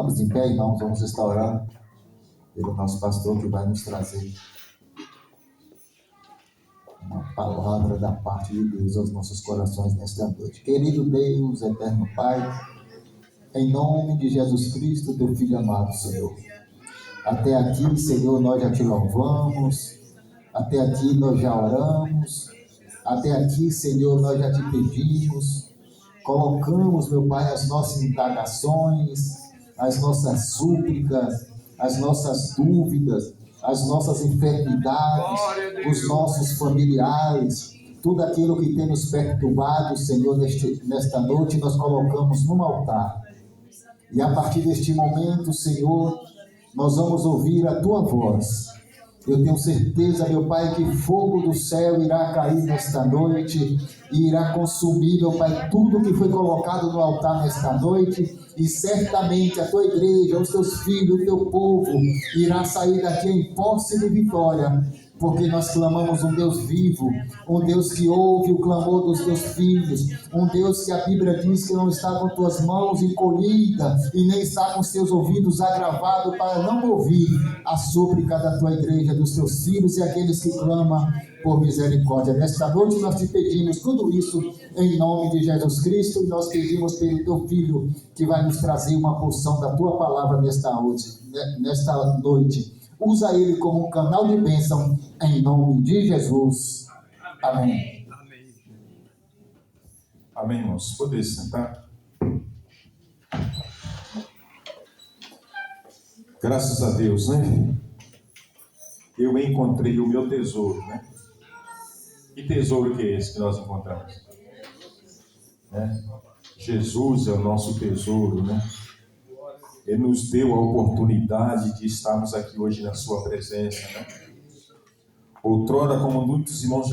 Ficamos em pé, irmãos, vamos estar orando pelo nosso pastor que vai nos trazer uma palavra da parte de Deus aos nossos corações nesta noite. Querido Deus, eterno Pai, em nome de Jesus Cristo, teu Filho amado, Senhor. Até aqui, Senhor, nós já te louvamos, até aqui nós já oramos, até aqui, Senhor, nós já te pedimos, colocamos, meu Pai, as nossas indagações, as nossas súplicas, as nossas dúvidas, as nossas enfermidades, os nossos familiares, tudo aquilo que tem nos perturbado, Senhor, nesta noite, nós colocamos no altar. E a partir deste momento, Senhor, nós vamos ouvir a Tua voz. Eu tenho certeza, meu Pai, que fogo do céu irá cair nesta noite e irá consumir, meu Pai, tudo que foi colocado no altar nesta noite, e certamente a Tua igreja, os Teus filhos, o Teu povo, irá sair daqui em posse de vitória, porque nós clamamos um Deus vivo, um Deus que ouve o clamor dos Teus filhos, um Deus que a Bíblia diz que não está com Tuas mãos encolhida e nem está com seus ouvidos agravados para não ouvir a súplica da Tua igreja, dos Teus filhos e aqueles que clamam por misericórdia. Nesta noite nós te pedimos tudo isso em nome de Jesus Cristo, e nós pedimos pelo Teu Filho que vai nos trazer uma porção da Tua palavra nesta noite. Usa ele como um canal de bênção, em nome de Jesus. Amém. Amém, irmãos. Poder sentar. Graças a Deus, né? Eu encontrei o meu tesouro, né? Que tesouro que é esse que nós encontramos? Né? Jesus é o nosso tesouro, né? Ele nos deu a oportunidade de estarmos aqui hoje na sua presença, né? Outrora, como muitos irmãos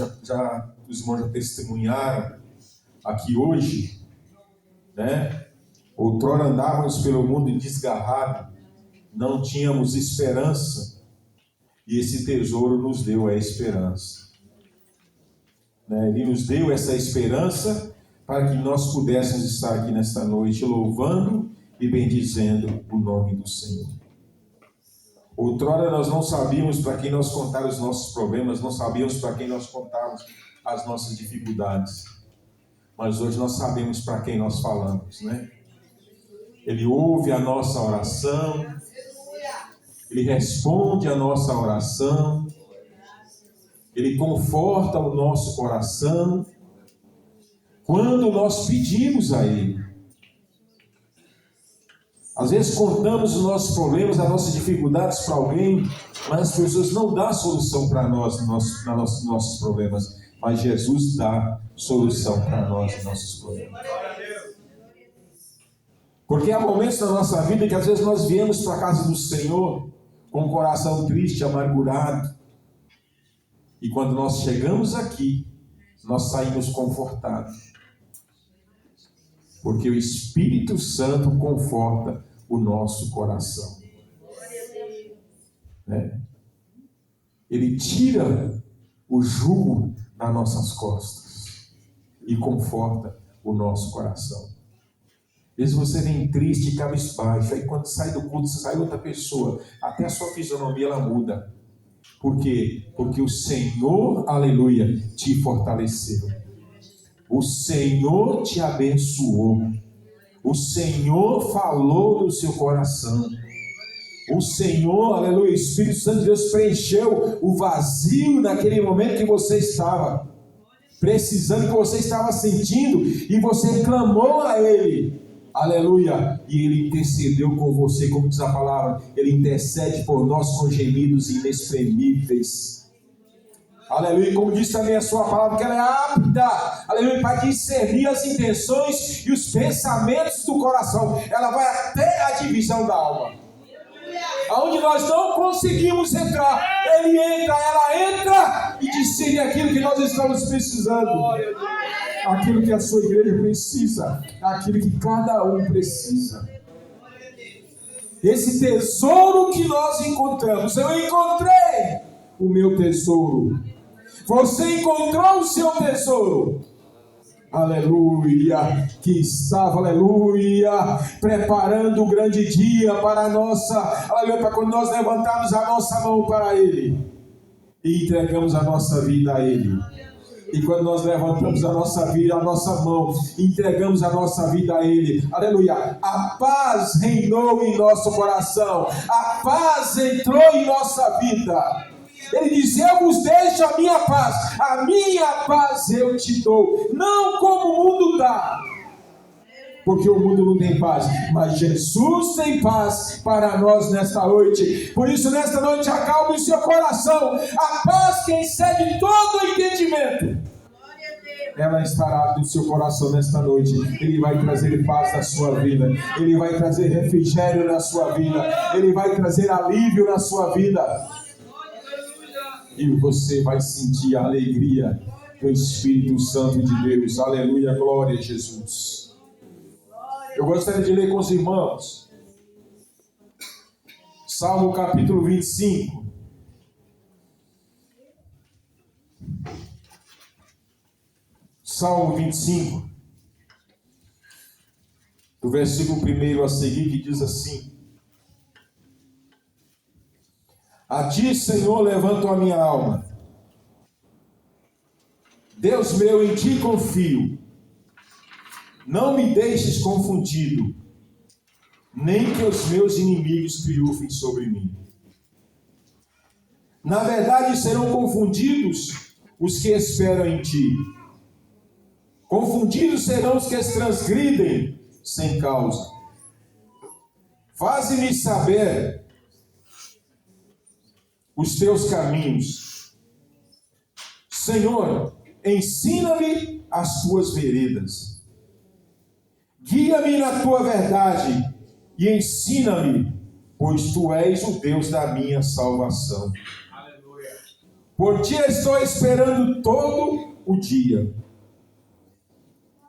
os irmãos já testemunharam aqui hoje, né? Outrora andávamos pelo mundo desgarrado, não tínhamos esperança, e esse tesouro nos deu a esperança, né? Ele nos deu essa esperança para que nós pudéssemos estar aqui nesta noite louvando e bendizendo o nome do Senhor. Outrora nós não sabíamos para quem nós contar os nossos problemas, não sabíamos para quem nós contávamos as nossas dificuldades, mas hoje nós sabemos para quem nós falamos, né? Ele ouve a nossa oração, Ele responde a nossa oração, Ele conforta o nosso coração quando nós pedimos a Ele. Às vezes contamos os nossos problemas, as nossas dificuldades para alguém, mas as pessoas não dão solução para nós, nossos problemas. Mas Jesus dá solução para nós e nossos problemas. Porque há momentos na nossa vida que às vezes nós viemos para a casa do Senhor com o coração triste, amargurado. E quando nós chegamos aqui, nós saímos confortados. Porque o Espírito Santo conforta o nosso coração. Né? Ele tira o jugo das nossas costas e conforta o nosso coração. Às vezes você vem triste, cabisbaixo, aí quando sai do culto, sai outra pessoa, até a sua fisionomia ela muda. Por quê? Porque o Senhor, aleluia, te fortaleceu. O Senhor te abençoou. O Senhor falou no seu coração. O Senhor, aleluia, o Espírito Santo de Deus preencheu o vazio naquele momento que você estava precisando, que você estava sentindo, e você clamou a Ele, aleluia, e Ele intercedeu com você, como diz a palavra, Ele intercede por nós com gemidos inexprimíveis. Aleluia, como diz também a sua palavra, que ela é apta, aleluia, para discernir as intenções e os pensamentos do coração. Ela vai até a divisão da alma, aonde nós não conseguimos entrar. Ele entra, ela entra e discerne aquilo que nós estamos precisando, aquilo que a sua igreja precisa, aquilo que cada um precisa. Esse tesouro que nós encontramos, eu encontrei o meu tesouro. Você encontrou o seu tesouro. aleluia, que estava, aleluia, preparando o grande dia para a nossa, aleluia, para quando nós levantarmos a nossa mão para Ele e entregamos a nossa vida a Ele. E quando nós levantamos a nossa vida, a nossa mão, entregamos a nossa vida a Ele, aleluia, a paz reinou em nosso coração, a paz entrou em nossa vida. Ele diz: eu vos deixo a minha paz eu te dou, não como o mundo dá, porque o mundo não tem paz, mas Jesus tem paz para nós nesta noite. Por isso, nesta noite, acalme o seu coração, a paz que excede todo o entendimento, ela estará no seu coração nesta noite. Ele vai trazer paz na sua vida, Ele vai trazer refrigério na sua vida, Ele vai trazer alívio na sua vida, e você vai sentir a alegria do Espírito Santo de Deus. Aleluia, glória a Jesus. Eu gostaria de ler com os irmãos Salmo capítulo 25. Salmo 25, do versículo 1 a seguir, que diz assim: a ti, Senhor, levanto a minha alma. Deus meu, em ti confio. Não me deixes confundido, nem que os meus inimigos triunfem sobre mim. Na verdade, serão confundidos os que esperam em ti. Confundidos serão os que transgridem sem causa. Faze-me saber os teus caminhos. Senhor, ensina-me as tuas veredas. Guia-me na tua verdade e ensina-me, pois tu és o Deus da minha salvação. Aleluia. Por ti estou esperando todo o dia.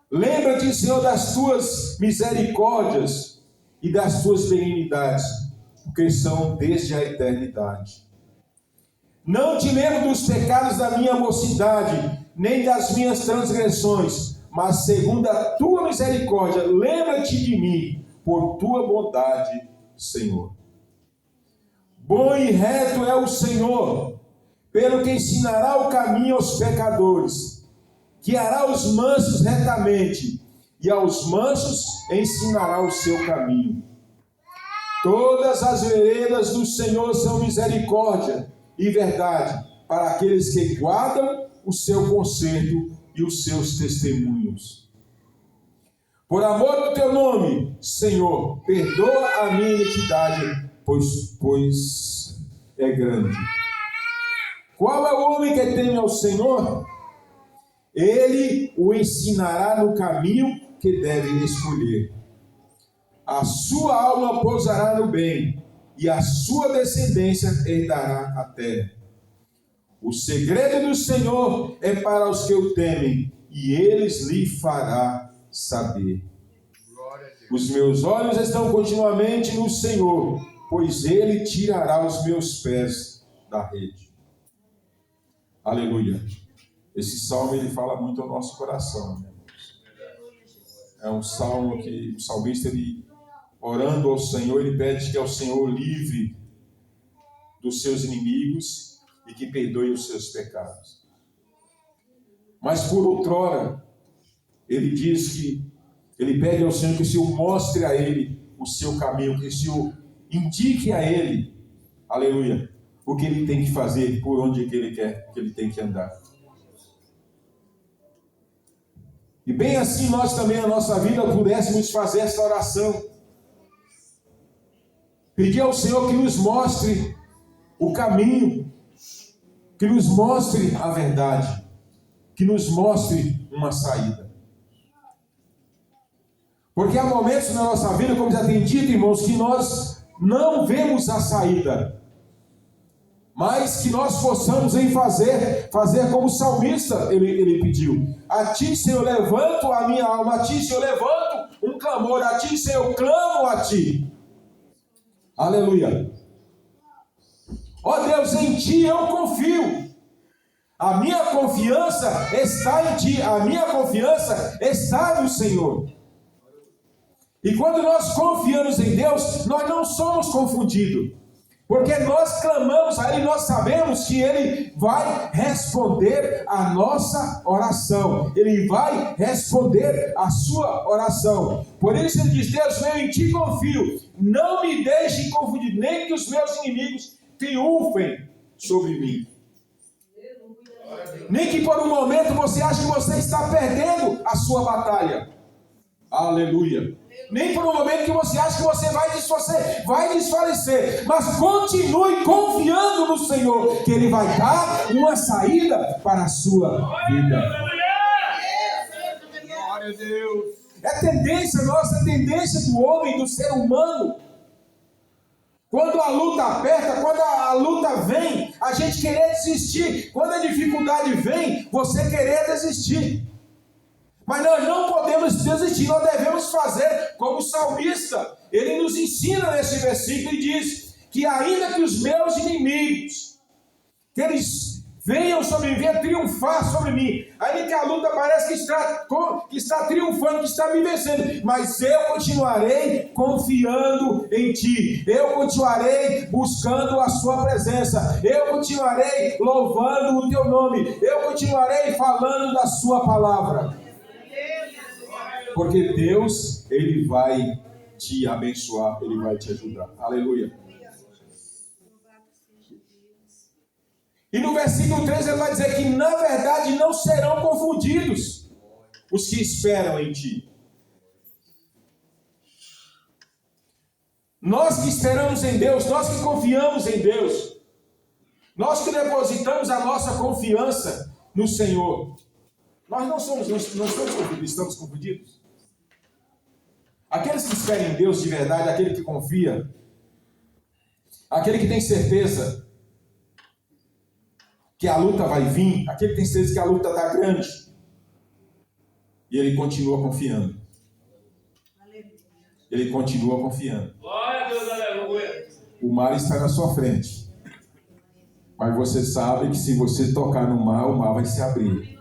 Lembra-te, Senhor, das tuas misericórdias e das tuas benignidades, porque são desde a eternidade. Não te lembro dos pecados da minha mocidade, nem das minhas transgressões, mas segundo a tua misericórdia, lembra-te de mim, por tua bondade, Senhor. Bom e reto é o Senhor, pelo que ensinará o caminho aos pecadores, guiará os mansos retamente, e aos mansos ensinará o seu caminho. Todas as veredas do Senhor são misericórdia e verdade para aqueles que guardam o seu conserto e os seus testemunhos. Por amor do teu nome, Senhor, perdoa a minha iniquidade, pois é grande. Qual é o homem que teme ao Senhor? Ele o ensinará no caminho que deve escolher. A sua alma pousará no bem, e a sua descendência herdará a terra. O segredo do Senhor é para os que o temem, e eles lhe fará saber. Os meus olhos estão continuamente no Senhor, pois Ele tirará os meus pés da rede. Aleluia. Esse salmo ele fala muito ao nosso coração, né? É um salmo que o salmista, ele, orando ao Senhor, ele pede que ao Senhor livre dos seus inimigos e que perdoe os seus pecados. Mas por outrora, ele diz que ele pede ao Senhor que o Senhor mostre a ele o seu caminho, que o Senhor indique a ele, aleluia, o que ele tem que fazer, por onde que ele quer que ele tem que andar. E bem assim nós também na nossa vida pudéssemos fazer essa oração. Pedir ao Senhor que nos mostre o caminho, que nos mostre a verdade, que nos mostre uma saída. Porque há momentos na nossa vida, como já tem dito, irmãos, que nós não vemos a saída, mas que nós possamos em fazer como o salmista ele pediu. A ti, Senhor, levanto a minha alma, a ti, Senhor, levanto um clamor, a ti, Senhor, eu clamo a ti. Aleluia. Ó Deus, em ti eu confio. A minha confiança está em Ti, a minha confiança está no Senhor. E quando nós confiamos em Deus, nós não somos confundidos. Porque nós clamamos a Ele, nós sabemos que Ele vai responder a nossa oração. Ele vai responder a sua oração. Por isso Ele diz: Deus, eu em Ti confio. Não me deixe confundir, nem que os meus inimigos triunfem sobre mim. Nem que por um momento você ache que você está perdendo a sua batalha. Aleluia. Nem por um momento que você acha que você vai desfalecer, mas continue confiando no Senhor, que Ele vai dar uma saída para a sua vida. Glória a Deus. É tendência nossa, é tendência do homem, do ser humano. Quando a luta aperta, quando a luta vem, a gente querer desistir. Quando a dificuldade vem, você querer desistir. Mas nós não podemos desistir, nós devemos fazer como o salmista. Ele nos ensina nesse versículo e diz que ainda que os meus inimigos, que eles venham sobre mim, venham triunfar sobre mim, ainda que a luta parece que está triunfando, que está me vencendo, mas eu continuarei confiando em Ti, eu continuarei buscando a Sua presença, eu continuarei louvando o Teu nome, eu continuarei falando da Sua palavra. Porque Deus, Ele vai te abençoar, Ele vai te ajudar. Aleluia. E no versículo 3 ele vai dizer que na verdade não serão confundidos os que esperam em Ti. Nós que esperamos em Deus, nós que confiamos em Deus, nós que depositamos a nossa confiança no Senhor, nós não somos confundidos, estamos confundidos. Aqueles que esperam em Deus de verdade, aquele que confia, aquele que tem certeza que a luta vai vir, aquele que tem certeza que a luta está grande, e ele continua confiando. Ele continua confiando. Glória a Deus, aleluia. O mar está na sua frente, mas você sabe que se você tocar no mar, o mar vai se abrir.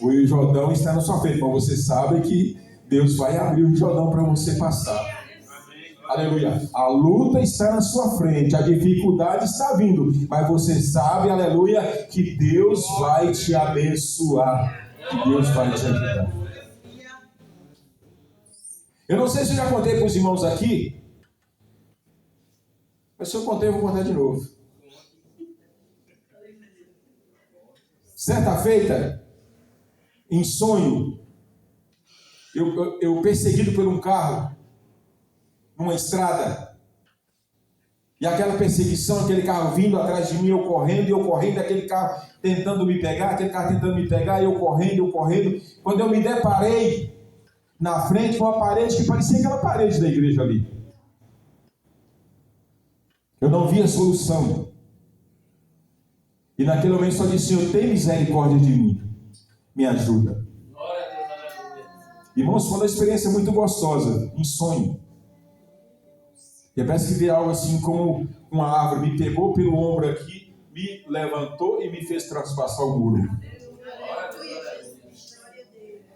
O Rio Jordão está na sua frente, mas você sabe que Deus vai abrir o Jordão para você passar. Amém. Aleluia. A luta está na sua frente, a dificuldade está vindo, mas você sabe, aleluia, que Deus vai te abençoar, que Deus vai te ajudar. Eu não sei se eu já contei para os irmãos aqui, mas se eu contei, eu vou contar de novo. Certa feita, em sonho, eu perseguido por um carro, numa estrada, e aquela perseguição, aquele carro vindo atrás de mim, eu correndo, aquele carro tentando me pegar, e eu correndo. Quando eu me deparei na frente com uma parede que parecia aquela parede da igreja ali. Eu não via solução. E naquele momento só disse: Senhor, tem misericórdia de mim, me ajuda. Glória a Deus, aleluia. Irmãos, foi uma experiência muito gostosa, em sonho. E parece que veio algo assim como uma árvore, me pegou pelo ombro aqui, me levantou e me fez transpassar o muro.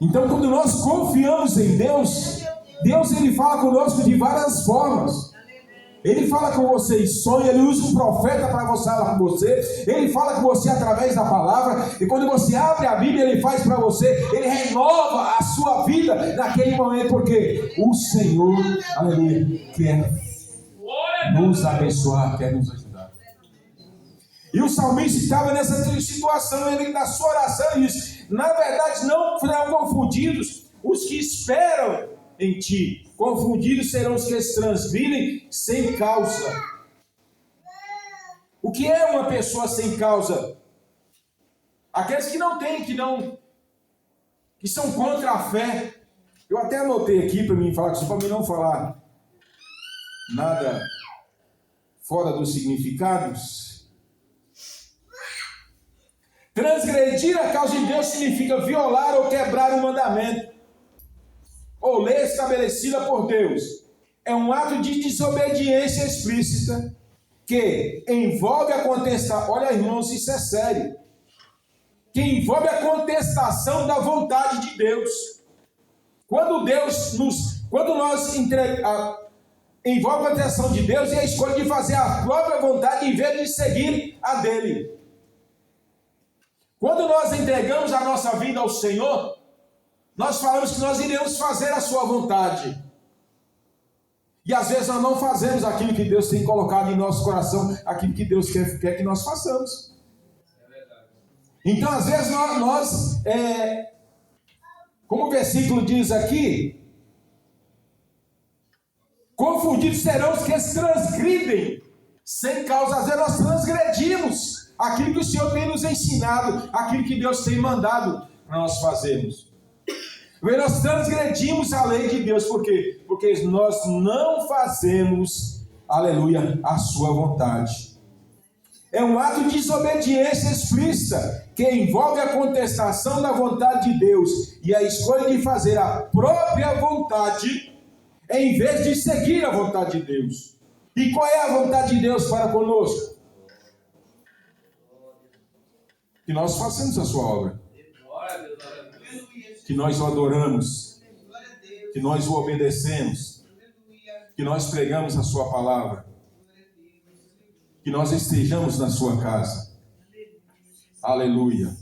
Então, quando nós confiamos em Deus, Deus ele fala conosco de várias formas. Ele fala com você em sonho, ele usa um profeta para falar com você, ele fala com você através da palavra, e quando você abre a Bíblia, ele faz para você, ele renova a sua vida naquele momento, porque o Senhor, aleluia, quer nos abençoar, quer nos ajudar. E o salmista estava nessa situação, ele na sua oração ele diz: na verdade não serão confundidos os que esperam em Ti, confundidos serão os que se transvirem sem causa. O que é uma pessoa sem causa? Aqueles que não têm, que são contra a fé. Eu até anotei aqui para mim falar, para mim não falar nada fora dos significados. Transgredir a causa de Deus significa violar ou quebrar o mandamento ou lei estabelecida por Deus. É um ato de desobediência explícita que envolve a contestação. Olha, irmãos, isso é sério. que envolve a contestação da vontade de Deus. Quando nós envolve a contestação de Deus e a escolha de fazer a própria vontade em vez de seguir a dele. Quando nós entregamos a nossa vida ao Senhor, nós falamos que nós iremos fazer a sua vontade. E às vezes nós não fazemos aquilo que Deus tem colocado em nosso coração, aquilo que Deus quer que nós façamos. Então às vezes nós como o versículo diz aqui, confundidos serão os que transgridem sem causa. Às vezes nós transgredimos aquilo que o Senhor tem nos ensinado, aquilo que Deus tem mandado para nós fazermos. Nós transgredimos a lei de Deus, por quê? Porque nós não fazemos, aleluia, a sua vontade. É um ato de desobediência explícita, que envolve a contestação da vontade de Deus e a escolha de fazer a própria vontade, em vez de seguir a vontade de Deus. E qual é a vontade de Deus para conosco? Que nós façamos a sua obra, que nós o adoramos, que nós o obedecemos, que nós pregamos a sua palavra, que nós estejamos na sua casa. Aleluia.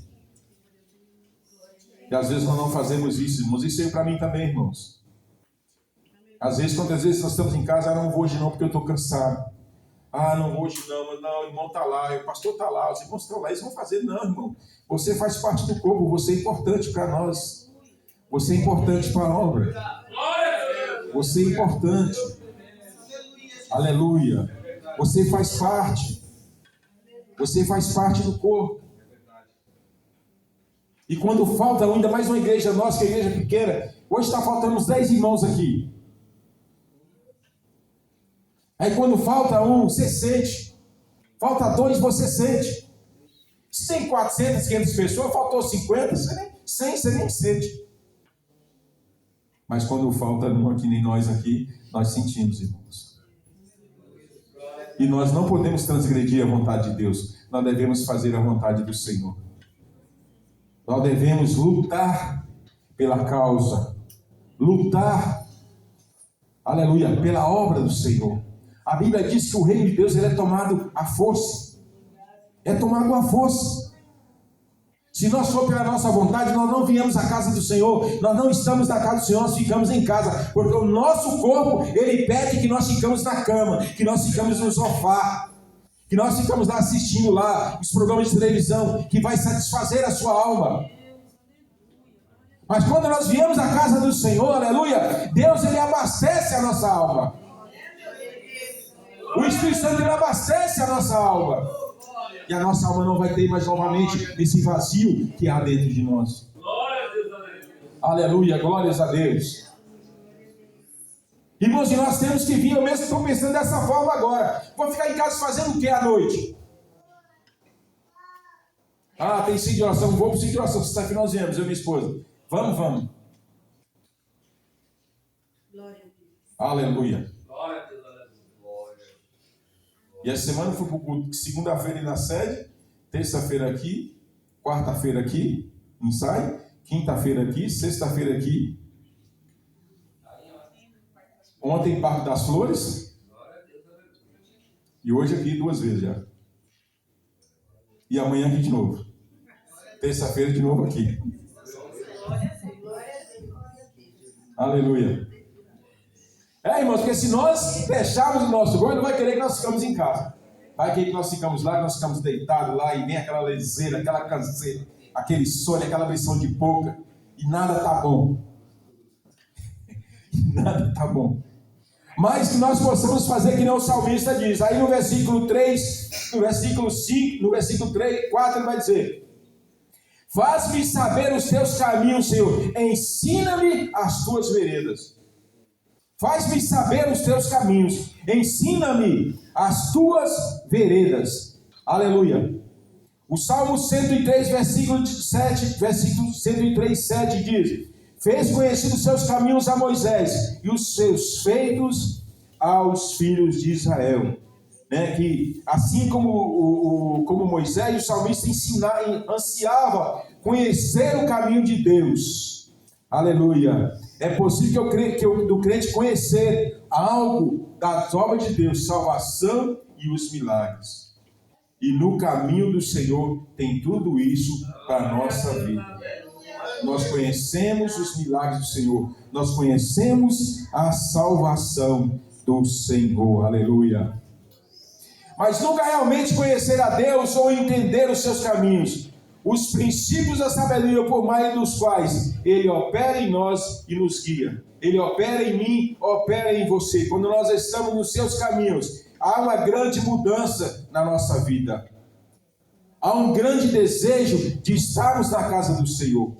E às vezes nós não fazemos isso, irmãos. Isso é para mim também, irmãos. Às vezes, quantas vezes nós estamos em casa, não vou hoje não porque eu estou cansado. Não vou hoje não, o irmão está lá, o pastor está lá, os irmãos estão lá, eles vão fazer. Não, irmão. Você faz parte do corpo, você é importante para nós. Você é importante para a obra. Você é importante. Aleluia. Você faz parte. Você faz parte do corpo. E quando falta ainda mais uma igreja nossa, que é a igreja pequena, hoje está faltando uns 10 irmãos aqui. Aí quando falta um, você sente. Falta 2, você sente. Se tem 400, 500 pessoas, faltou 50, 100, você nem sente. Mas quando falta um, que nem nós aqui, nós sentimos, irmãos. E nós não podemos transgredir a vontade de Deus. Nós devemos fazer a vontade do Senhor. Nós devemos lutar pela causa. Lutar, aleluia, pela obra do Senhor. A Bíblia diz que o reino de Deus ele é tomado à força. É tomado à força. Se nós for pela nossa vontade, nós não viemos à casa do Senhor. Nós não estamos na casa do Senhor, nós ficamos em casa. Porque o nosso corpo, ele pede que nós ficamos na cama, que nós ficamos no sofá, que nós ficamos lá assistindo lá os programas de televisão, que vai satisfazer a sua alma. Mas quando nós viemos à casa do Senhor, aleluia, Deus ele abastece a nossa alma. O Espírito Santo ele abastece a nossa alma. E a nossa alma não vai ter mais novamente esse vazio que há dentro de nós. Aleluia, glórias a Deus. Irmãos, e nós temos que vir, eu mesmo estou pensando dessa forma agora. Vou ficar em casa fazendo o que à noite? Tem sítio de oração, vou para o sítio de oração. Sexta-feira nós viemos, eu e minha esposa. Vamos. Glória a Deus. Aleluia. E essa semana eu fui para o culto, segunda-feira na sede, terça-feira aqui, quarta-feira aqui, ensaio, quinta-feira aqui, sexta-feira aqui. Ontem em Parque das Flores. E hoje aqui 2 vezes já. E amanhã aqui de novo. Terça-feira de novo aqui. Aleluia. Irmãos, porque se nós fecharmos o nosso gol, ele vai querer que nós ficamos em casa. Vai querer que nós ficamos lá, que nós ficamos deitados lá, e vem aquela leseira, aquela canseira, aquele sono, aquela versão de boca, e nada tá bom. Nada tá bom. Mas que nós possamos fazer que nem o salmista diz. Aí no versículo 3, no versículo 5, no versículo 3, 4, ele vai dizer: faz-me saber os teus caminhos, Senhor, ensina-me as tuas veredas. Faz-me saber os teus caminhos, ensina-me as tuas veredas. Aleluia. O Salmo 103, versículo 103, 7 diz: fez conhecido os seus caminhos a Moisés e os seus feitos aos filhos de Israel. né, que assim como Moisés, o salmista ansiava conhecer o caminho de Deus. Aleluia. É possível do crente conhecer algo das obras de Deus, salvação e os milagres. E no caminho do Senhor tem tudo isso para a nossa vida. Nós conhecemos os milagres do Senhor, nós conhecemos a salvação do Senhor. Aleluia. Mas nunca realmente conhecer a Deus ou entender os seus caminhos, os princípios da sabedoria por meio dos quais Ele opera em nós e nos guia. Ele opera em mim, opera em você. Quando nós estamos nos seus caminhos, há uma grande mudança na nossa vida. Há um grande desejo de estarmos na casa do Senhor.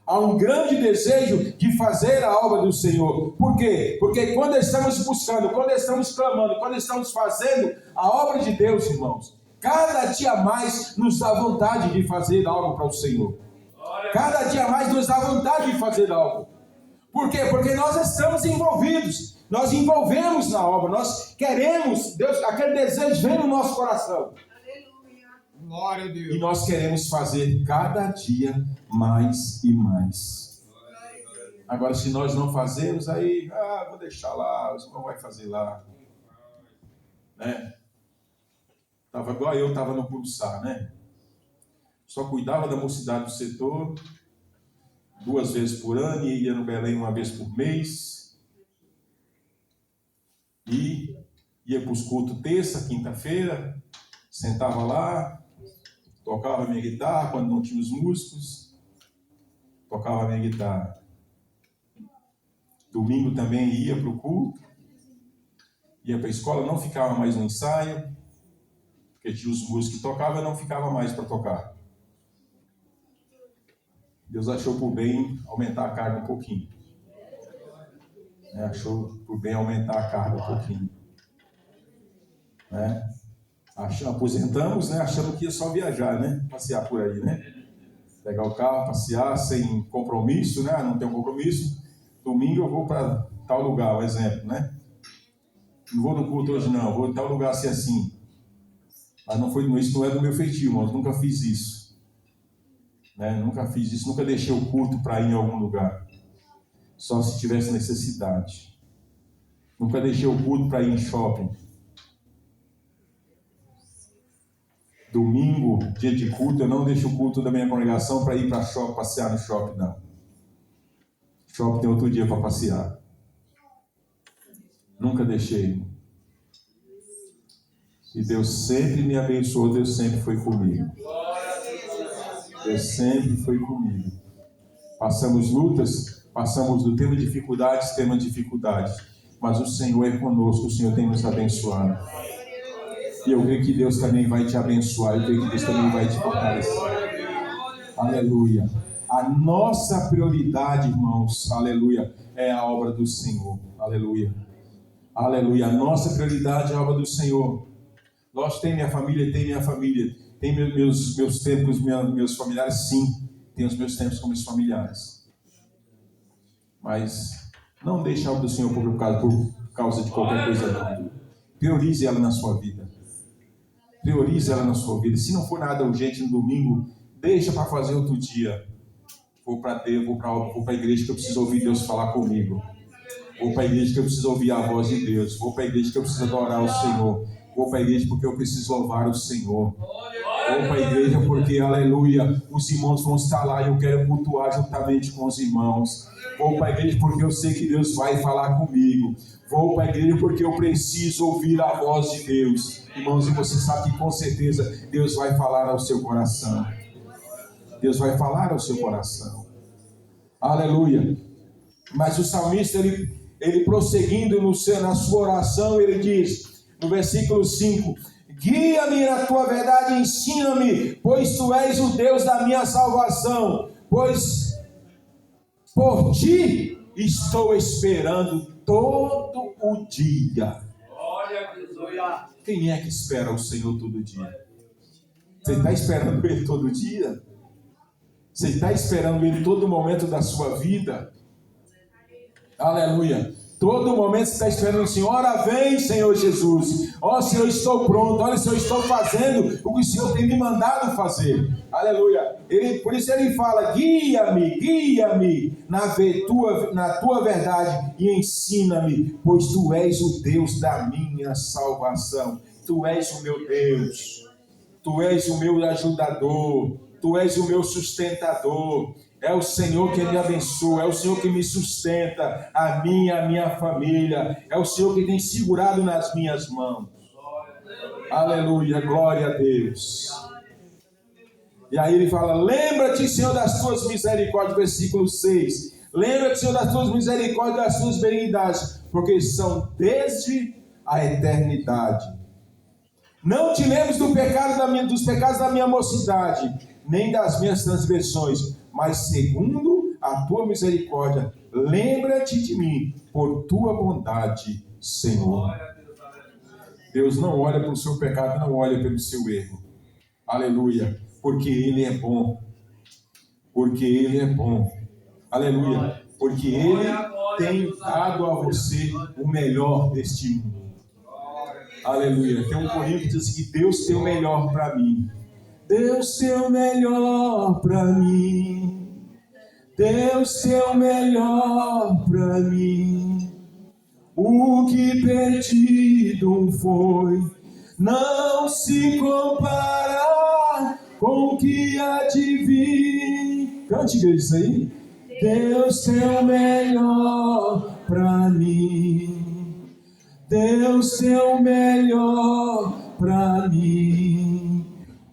Há um grande desejo de fazer a obra do Senhor. Por quê? Porque quando estamos buscando, quando estamos clamando, quando estamos fazendo a obra de Deus, irmãos, cada dia mais nos dá vontade de fazer algo para o Senhor. Cada dia mais nos dá vontade de fazer algo. Por quê? Porque nós estamos envolvidos. Nós envolvemos na obra. Nós queremos, Deus, aquele desejo vem no nosso coração. Glória a Deus. E nós queremos fazer cada dia mais e mais. Agora, se nós não fazermos, aí, vou deixar lá, o irmão vai fazer lá. Né? Estava igual eu estava no Pulsar, né? Só cuidava da mocidade do setor 2 vezes por ano e ia no Belém 1 vez por mês. E ia para os cultos terça, quinta-feira, sentava lá, tocava a minha guitarra quando não tinha os músicos, tocava a minha guitarra. Domingo também ia para o culto, ia para a escola, não ficava mais no ensaio, porque tinha os músicos que tocavam, eu não ficava mais para tocar. Deus achou por bem aumentar a carga um pouquinho. Achou por bem aumentar a carga um pouquinho. Né? Aposentamos, né? Achando que ia só viajar, né? Passear por aí, né? Pegar o carro, passear sem compromisso, né? Não tem um compromisso. Domingo eu vou para tal lugar, um exemplo, né? Não vou no culto hoje não, vou em tal lugar assim. Mas isso não é do meu feitio, mas nunca fiz isso. Né? Nunca fiz isso, nunca deixei o culto para ir em algum lugar. Só se tivesse necessidade. Nunca deixei o culto para ir em shopping. Domingo, dia de culto, eu não deixo o culto da minha congregação para ir para shopping, passear no shopping, não. Shopping tem outro dia para passear. Nunca deixei. E Deus sempre me abençoou, Deus sempre foi comigo. Deus sempre foi comigo. Passamos lutas, temos dificuldades, mas o Senhor é conosco, o Senhor tem nos abençoado. E eu creio que Deus também vai te abençoar, eu creio que Deus também vai te fortalecer. Aleluia. A nossa prioridade, irmãos, aleluia, é a obra do Senhor. Aleluia. Aleluia. A nossa prioridade é a obra do Senhor. Nós tem minha família, tem meus tempos, meus familiares, sim. Tem os meus tempos com meus familiares. Mas não deixe a obra do Senhor por causa de qualquer coisa, não. Priorize ela na sua vida. Priorize ela na sua vida. Se não for nada urgente no domingo, deixa para fazer outro dia. Vou para a igreja que eu preciso ouvir Deus falar comigo. Vou para a igreja que eu preciso ouvir a voz de Deus. Vou para a igreja que eu preciso adorar o Senhor. Vou para a igreja porque eu preciso louvar o Senhor. Vou para a igreja porque, aleluia, os irmãos vão estar lá e eu quero cultuar juntamente com os irmãos. Vou para a igreja porque eu sei que Deus vai falar comigo. Vou para a igreja porque eu preciso ouvir a voz de Deus. Irmãos, e você sabe que com certeza Deus vai falar ao seu coração. Deus vai falar ao seu coração. Aleluia. Mas o salmista, ele prosseguindo na sua oração, ele diz, no versículo 5, guia-me na tua verdade, ensina-me, pois tu és o Deus da minha salvação, pois por ti estou esperando todo o dia. Quem é que espera o Senhor todo dia? Você está esperando Ele todo dia? Você está esperando Ele todo momento da sua vida? Aleluia. Todo momento você está esperando o Senhor. Ora vem, Senhor Jesus. Ó Senhor, estou pronto. Olha, Senhor, estou fazendo o que o Senhor tem me mandado fazer. Aleluia. Por isso ele fala: guia-me na tua verdade e ensina-me, pois tu és o Deus da minha salvação. Tu és o meu Deus. Tu és o meu ajudador. Tu és o meu sustentador. É o Senhor que me abençoa, é o Senhor que me sustenta, a minha família, é o Senhor que tem segurado nas minhas mãos. Aleluia, glória a Deus. E aí ele fala: lembra-te, Senhor, das tuas misericórdias, versículo 6. Lembra-te, Senhor, das tuas misericórdias, das tuas benignidades, porque são desde a eternidade. Não te lembres dos pecados da minha mocidade, nem das minhas transgressões, mas segundo a tua misericórdia, lembra-te de mim, por tua bondade, Senhor. Deus não olha pelo seu pecado, não olha pelo seu erro. Aleluia, porque Ele é bom. Porque Ele é bom. Aleluia, porque Ele tem dado a você o melhor deste mundo. Aleluia, tem um corinho que diz que Deus tem o melhor para mim. Deus tem o melhor para mim. Deus tem o melhor para mim. O que perdido foi não se compara com o que há de vir. Cante, igreja, isso aí. Deus tem o melhor para mim. Deus tem o melhor para mim.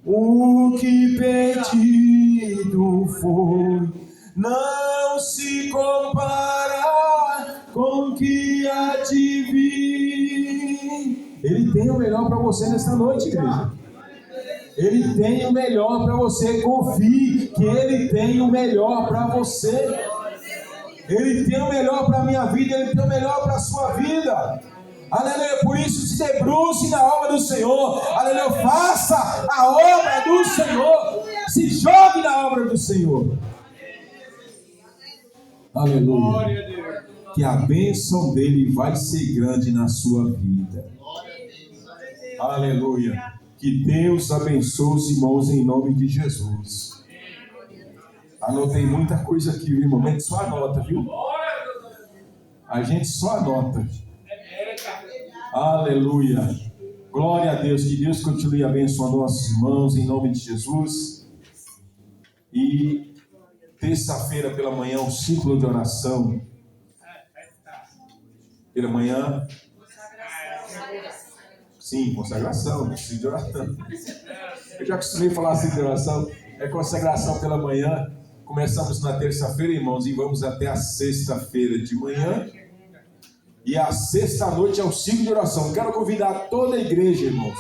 O que perdido foi não se compara com o que há de vir. Ele tem o melhor para você nesta noite, igreja. Ele tem o melhor para você. Confie que Ele tem o melhor para você. Ele tem o melhor para a minha vida. Ele tem o melhor para a sua vida. Aleluia, por isso se debruce na obra do Senhor. Aleluia, faça a obra do Senhor. Se jogue na obra do Senhor. Aleluia. Que a bênção dele vai ser grande na sua vida. Aleluia. Que Deus abençoe os irmãos em nome de Jesus. Anotei muita coisa aqui, irmão. A gente só anota, viu? A gente só anota. Aleluia. Glória a Deus. Que Deus continue abençoando nossos irmãos em nome de Jesus. E terça-feira pela manhã, um ciclo de oração. Pela manhã. Sim, consagração, ciclo de oração. Eu já costumei falar assim de oração. É consagração pela manhã. Começamos na terça-feira, irmãos, e vamos até a sexta-feira de manhã. E a sexta-noite é o ciclo de oração. Quero convidar toda a igreja, irmãos,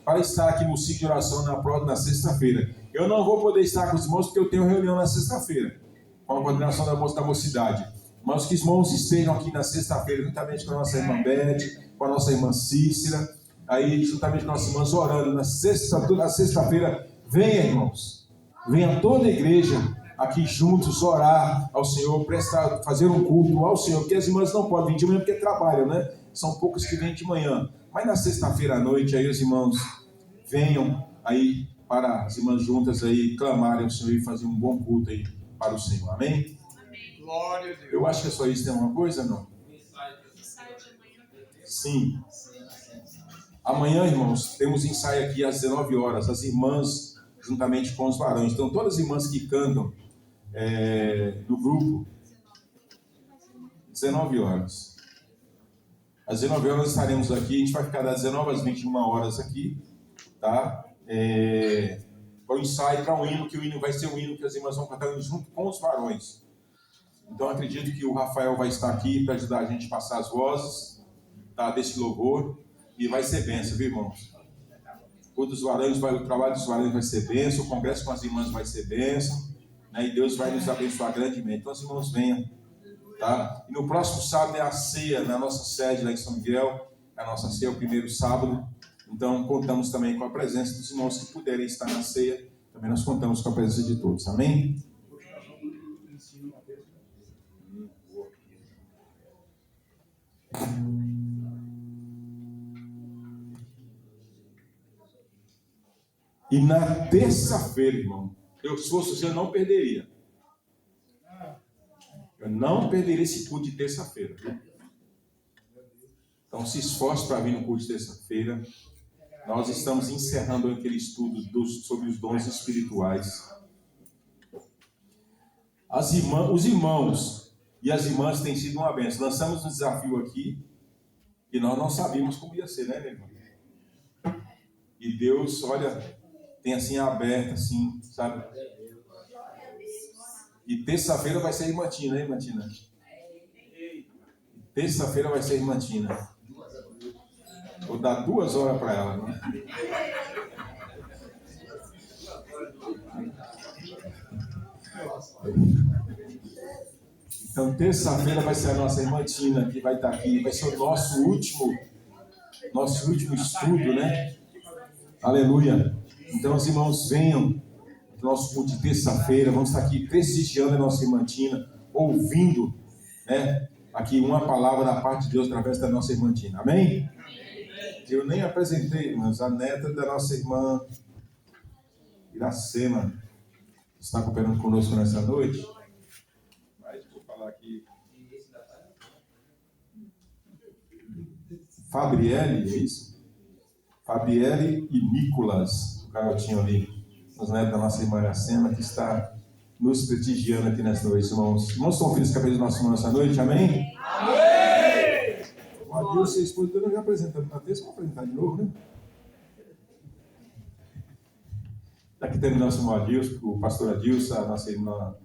para estar aqui no ciclo de oração na sexta-feira. Eu não vou poder estar com os irmãos porque eu tenho reunião na sexta-feira, com a coordenação da mocidade. Mas que os irmãos estejam aqui na sexta-feira, juntamente com a nossa irmã Beth, com a nossa irmã Cícera, aí juntamente com as nossas irmãs orando na sexta-feira. Venha, irmãos, venha toda a igreja aqui juntos orar ao Senhor, fazer um culto ao Senhor, porque as irmãs não podem vir de manhã porque trabalham, né? São poucos que vêm de manhã, mas na sexta-feira à noite aí os irmãos venham aí para as irmãs juntas aí clamarem ao Senhor e fazer um bom culto aí para o Senhor, amém? Glória a Deus. Eu acho que é só isso. Tem alguma coisa, não? Sim. Amanhã, irmãos, temos ensaio aqui às 19 horas, as irmãs juntamente com os varões. Então todas as irmãs que cantam do grupo, 19 horas. Às 19 horas estaremos aqui, a gente vai ficar das 19 às 21 horas aqui, tá? Para o ensaio, para um hino, que o hino vai ser um hino que as irmãs vão cantar junto com os varões. Então acredito que o Rafael vai estar aqui para ajudar a gente a passar as vozes, tá, desse louvor, e vai ser bênção, viu, irmãos? O trabalho dos varões vai ser bênção, o congresso com as irmãs vai ser bênção, né? E Deus vai nos abençoar grandemente. Então os irmãos venham, tá? E no próximo sábado é a ceia na nossa sede lá em São Miguel. A nossa ceia é o primeiro sábado. Então contamos também com a presença dos irmãos que puderem estar na ceia. Também nós contamos com a presença de todos, amém? E na terça-feira, irmão, se fosse você, eu não perderia. Eu não perderia esse culto de terça-feira. Então se esforce para vir no culto de terça-feira. Nós estamos encerrando aquele estudo sobre os dons espirituais. Os irmãos e as irmãs têm sido uma bênção. Lançamos um desafio aqui e nós não sabíamos como ia ser, né, meu irmão? E Deus, olha, tem assim aberto, assim, sabe? E terça-feira vai ser irmã Tina, hein, irmã Tina? Terça-feira vai ser irmã Tina. Vou dar 2 horas para ela, né? Então, terça-feira vai ser a nossa irmã Tina, que vai estar aqui. Vai ser o nosso último estudo, né? Aleluia. Então, os irmãos, venham no nosso culto de terça-feira. Vamos estar aqui prestigiando a nossa irmã Tina, ouvindo, né, aqui uma palavra da parte de Deus através da nossa irmã Tina. Amém? Eu nem apresentei, irmãos, a neta da nossa irmã Iracema está cooperando conosco nessa noite. Mas vou falar aqui. Fabriele, é isso? Fabriele e Nicolas, o garotinho ali, os netos da nossa irmã Iracema, que está nos prestigiando aqui nessa noite, irmãos. Irmãos, estão felizes com a cabeça do nosso irmão nessa noite, amém? Amém! O Adilson e a esposa dele já apresentamos na terça, vamos apresentar de novo, né? Aqui temos o nosso irmão Adilson, o pastor Adilson, a nossa irmã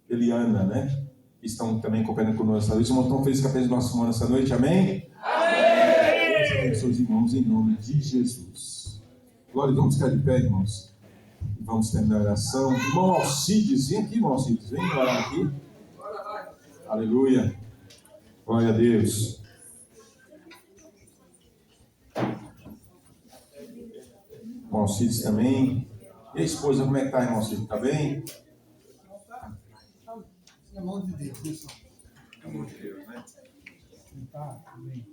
Eliana, né? Que estão também cooperando conosco nessa noite. Irmãos, estão felizes com a cabeça do nosso irmão nessa noite, amém? Amém! Seus irmãos, em nome de Jesus. Glória, vamos ficar de pé, irmãos. E vamos terminar a oração. Irmão Alcides, vem aqui, irmão Alcides, vem orar aqui. Aleluia. Glória a Deus. Irmão Alcides também. E a esposa, como é que está, irmão Alcides? Está bem? Na mão de Deus, pessoal. Na mão de Deus, né? Tá, amém.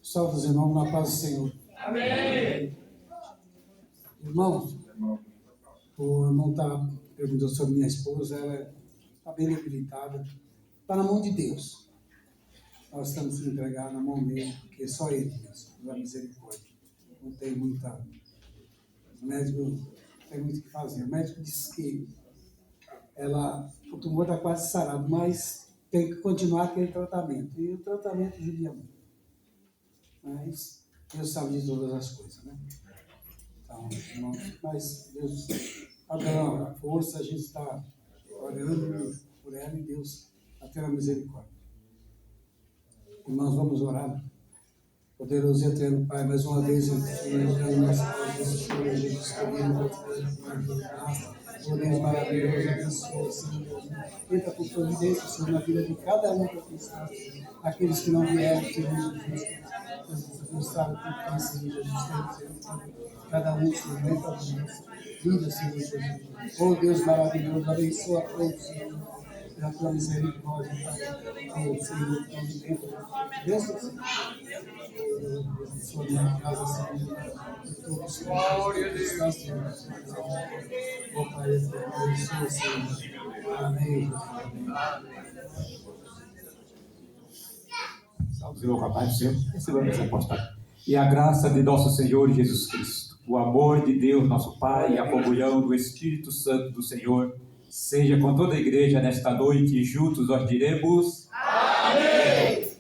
Salve os irmãos na paz do Senhor. Amém. Irmãos, o irmão está perguntando sobre minha esposa, ela está bem debilitada. Está na mão de Deus. Nós estamos que entregar na mão dele, porque só ele, Deus, da misericórdia. Não tem muita. O médico não tem muito o que fazer. O médico disse que o tumor está quase sarado, mas tem que continuar aquele tratamento. E o tratamento judia muito. Mas Deus sabe de todas as coisas, né? Então, irmão, mas Deus está dando a força, a gente está orando por ela e Deus está tendo a misericórdia. Irmãos, vamos orar. Poderoso e eterno Pai, mais uma vez eu te nossa Jesus, por a gente escolhendo o Deus maravilhoso, abençoa, Senhor. Entra por providência, Senhor, na vida de cada um que aqui está. Aqueles que não vieram, Senhor Jesus. Deus sabe por quem, Senhor Jesus. Cada um, Senhor, entra por nossa vida, Senhor Jesus. Oh Deus maravilhoso, abençoa a todos, Senhor. Pela tua misericórdia, Pai. Oh Senhor, tão de dentro. Deus, Senhor. Abençoa minha casa, Senhor. E todos, Senhor. Glória a Deus. Oh Pai, abençoa, Senhor. Amém. Salve, Senhor, Papai do Céu, recebamos essa postagem. E a graça de nosso Senhor Jesus Cristo, o amor de Deus, nosso Pai, e a comunhão do Espírito Santo do Senhor, seja com toda a igreja nesta noite, e juntos nós diremos: Amém!